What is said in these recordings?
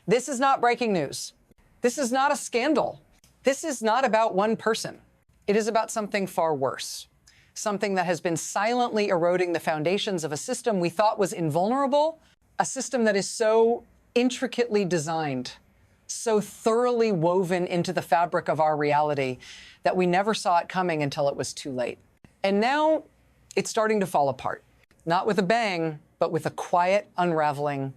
This is not breaking news. This is not a scandal. This is not about one person. It is about something far worse. Something that has been silently eroding the foundations of a system we thought was invulnerable, a system that is so intricately designed, so thoroughly woven into the fabric of our reality that we never saw it coming until it was too late. And now it's starting to fall apart, not with a bang, but with a quiet unraveling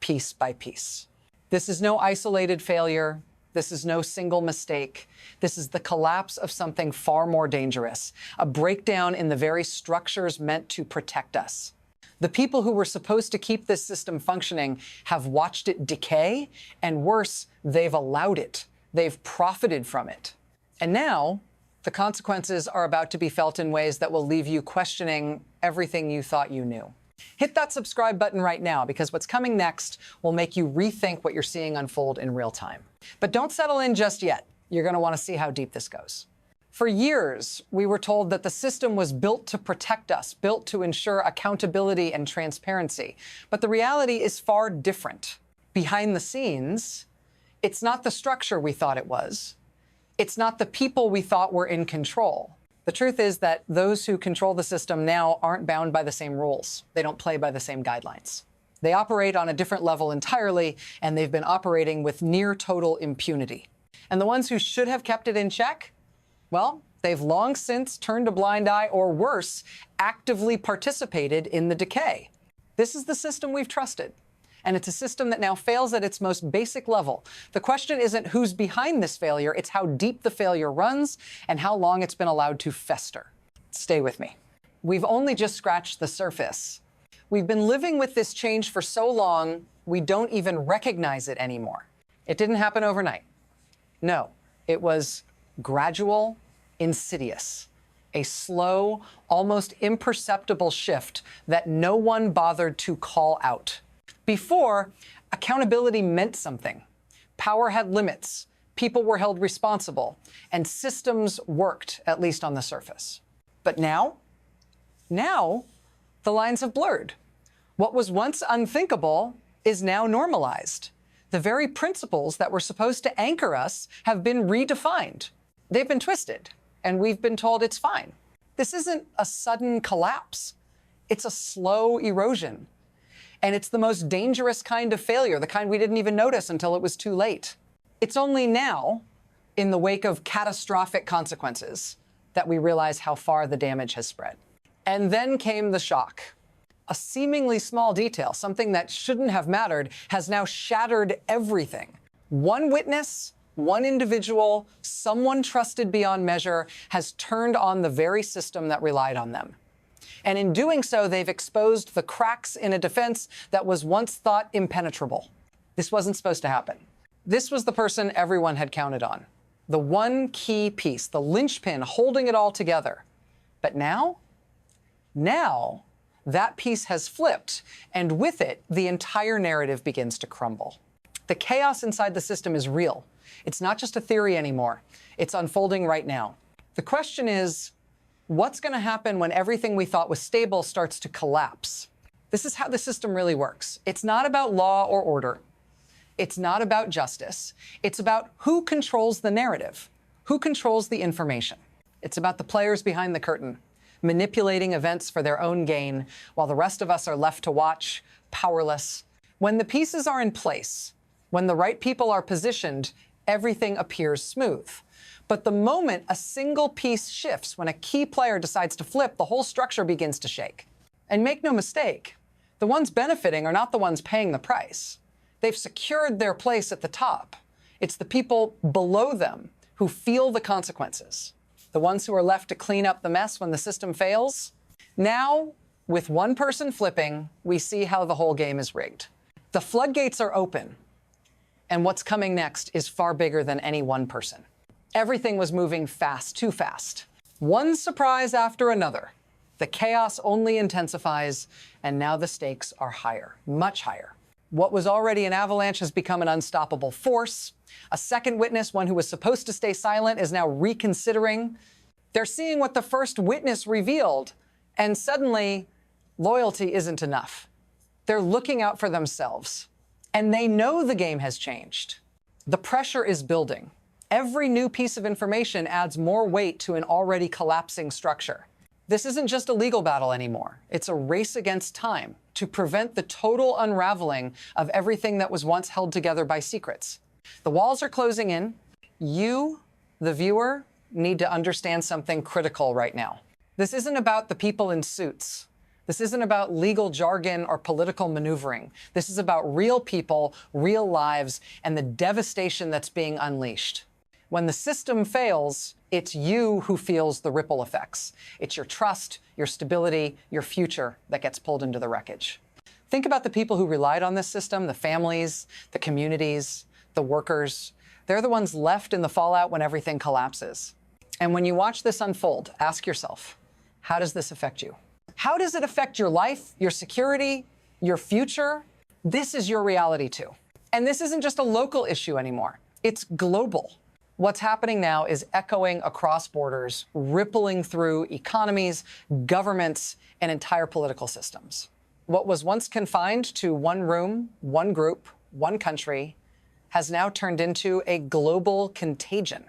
piece by piece. This is no isolated failure. This is no single mistake. This is the collapse of something far more dangerous, a breakdown in the very structures meant to protect us. The people who were supposed to keep this system functioning have watched it decay, and worse, they've allowed it. They've profited from it. And now, the consequences are about to be felt in ways that will leave you questioning everything you thought you knew. Hit that subscribe button right now, because what's coming next will make you rethink what you're seeing unfold in real time. But don't settle in just yet. You're going to want to see how deep this goes. For years, we were told that the system was built to protect us, built to ensure accountability and transparency. But the reality is far different. Behind the scenes, it's not the structure we thought it was. It's not the people we thought were in control. The truth is that those who control the system now aren't bound by the same rules. They don't play by the same guidelines. They operate on a different level entirely, and they've been operating with near total impunity. And the ones who should have kept it in check, well, they've long since turned a blind eye, or worse, actively participated in the decay. This is the system we've trusted. And it's a system that now fails at its most basic level. The question isn't who's behind this failure, it's how deep the failure runs and how long it's been allowed to fester. Stay with me. We've only just scratched the surface. We've been living with this change for so long, we don't even recognize it anymore. It didn't happen overnight. No, it was gradual, insidious. A slow, almost imperceptible shift that no one bothered to call out. Before, accountability meant something. Power had limits, people were held responsible, and systems worked, at least on the surface. But now, the lines have blurred. What was once unthinkable is now normalized. The very principles that were supposed to anchor us have been redefined. They've been twisted, and we've been told it's fine. This isn't a sudden collapse. It's a slow erosion. And it's the most dangerous kind of failure, the kind we didn't even notice until it was too late. It's only now, in the wake of catastrophic consequences, that we realize how far the damage has spread. And then came the shock. A seemingly small detail, something that shouldn't have mattered, has now shattered everything. One witness, one individual, someone trusted beyond measure, has turned on the very system that relied on them. And in doing so, they've exposed the cracks in a defense that was once thought impenetrable. This wasn't supposed to happen. This was the person everyone had counted on. The one key piece, the linchpin holding it all together. But now that piece has flipped, and with it, the entire narrative begins to crumble. The chaos inside the system is real. It's not just a theory anymore. It's unfolding right now. The question is, what's going to happen when everything we thought was stable starts to collapse? This is how the system really works. It's not about law or order. It's not about justice. It's about who controls the narrative, who controls the information. It's about the players behind the curtain, manipulating events for their own gain, while the rest of us are left to watch, powerless. When the pieces are in place, when the right people are positioned, everything appears smooth. But the moment a single piece shifts, when a key player decides to flip, the whole structure begins to shake. And make no mistake, the ones benefiting are not the ones paying the price. They've secured their place at the top. It's the people below them who feel the consequences. The ones who are left to clean up the mess when the system fails. Now, with one person flipping, we see how the whole game is rigged. The floodgates are open, and what's coming next is far bigger than any one person. Everything was moving fast, too fast. One surprise after another. The chaos only intensifies, and now the stakes are higher, much higher. What was already an avalanche has become an unstoppable force. A second witness, one who was supposed to stay silent, is now reconsidering. They're seeing what the first witness revealed, and suddenly, loyalty isn't enough. They're looking out for themselves. And they know the game has changed. The pressure is building. Every new piece of information adds more weight to an already collapsing structure. This isn't just a legal battle anymore. It's a race against time to prevent the total unraveling of everything that was once held together by secrets. The walls are closing in. You, the viewer, need to understand something critical right now. This isn't about the people in suits. This isn't about legal jargon or political maneuvering. This is about real people, real lives, and the devastation that's being unleashed. When the system fails, it's you who feels the ripple effects. It's your trust, your stability, your future that gets pulled into the wreckage. Think about the people who relied on this system, the families, the communities, the workers. They're the ones left in the fallout when everything collapses. And when you watch this unfold, ask yourself, how does this affect you? How does it affect your life, your security, your future? This is your reality too. And this isn't just a local issue anymore. It's global. What's happening now is echoing across borders, rippling through economies, governments, and entire political systems. What was once confined to one room, one group, one country, has now turned into a global contagion.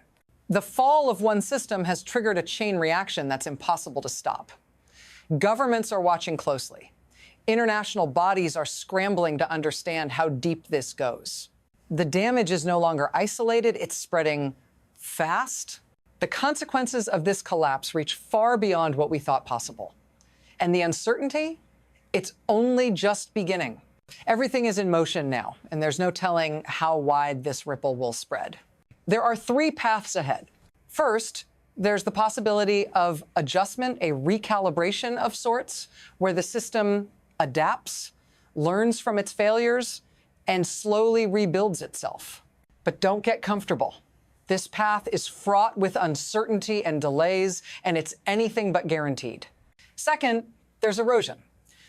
The fall of one system has triggered a chain reaction that's impossible to stop. Governments are watching closely. International bodies are scrambling to understand how deep this goes. The damage is no longer isolated, it's spreading fast. The consequences of this collapse reach far beyond what we thought possible. And the uncertainty, it's only just beginning. Everything is in motion now, and there's no telling how wide this ripple will spread. There are three paths ahead. First, there's the possibility of adjustment, a recalibration of sorts, where the system adapts, learns from its failures, and slowly rebuilds itself. But don't get comfortable. This path is fraught with uncertainty and delays, and it's anything but guaranteed. Second, there's erosion.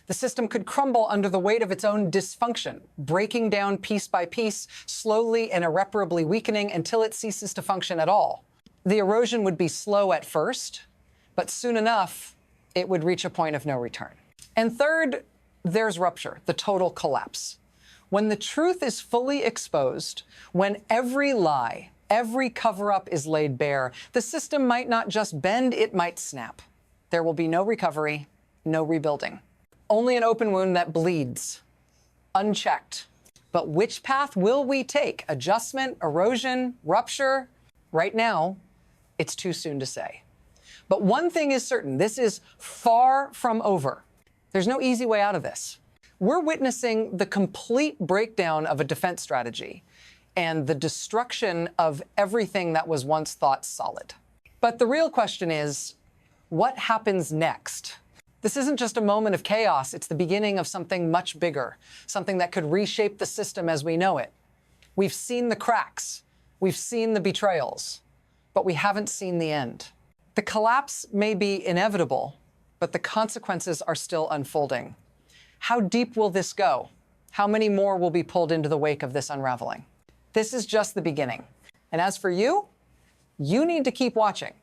The system could crumble under the weight of its own dysfunction, breaking down piece by piece, slowly and irreparably weakening until it ceases to function at all. The erosion would be slow at first, but soon enough, it would reach a point of no return. And third, there's rupture, the total collapse. When the truth is fully exposed, when every lie, every cover-up is laid bare, the system might not just bend, it might snap. There will be no recovery, no rebuilding. Only an open wound that bleeds, unchecked. But which path will we take? Adjustment, erosion, rupture? Right now, it's too soon to say. But one thing is certain, this is far from over. There's no easy way out of this. We're witnessing the complete breakdown of a defense strategy and the destruction of everything that was once thought solid. But the real question is, what happens next? This isn't just a moment of chaos. It's the beginning of something much bigger, something that could reshape the system as we know it. We've seen the cracks. We've seen the betrayals, but we haven't seen the end. The collapse may be inevitable, but the consequences are still unfolding. How deep will this go? How many more will be pulled into the wake of this unraveling? This is just the beginning. And as for you, you need to keep watching,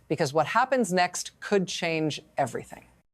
because what happens next could change everything.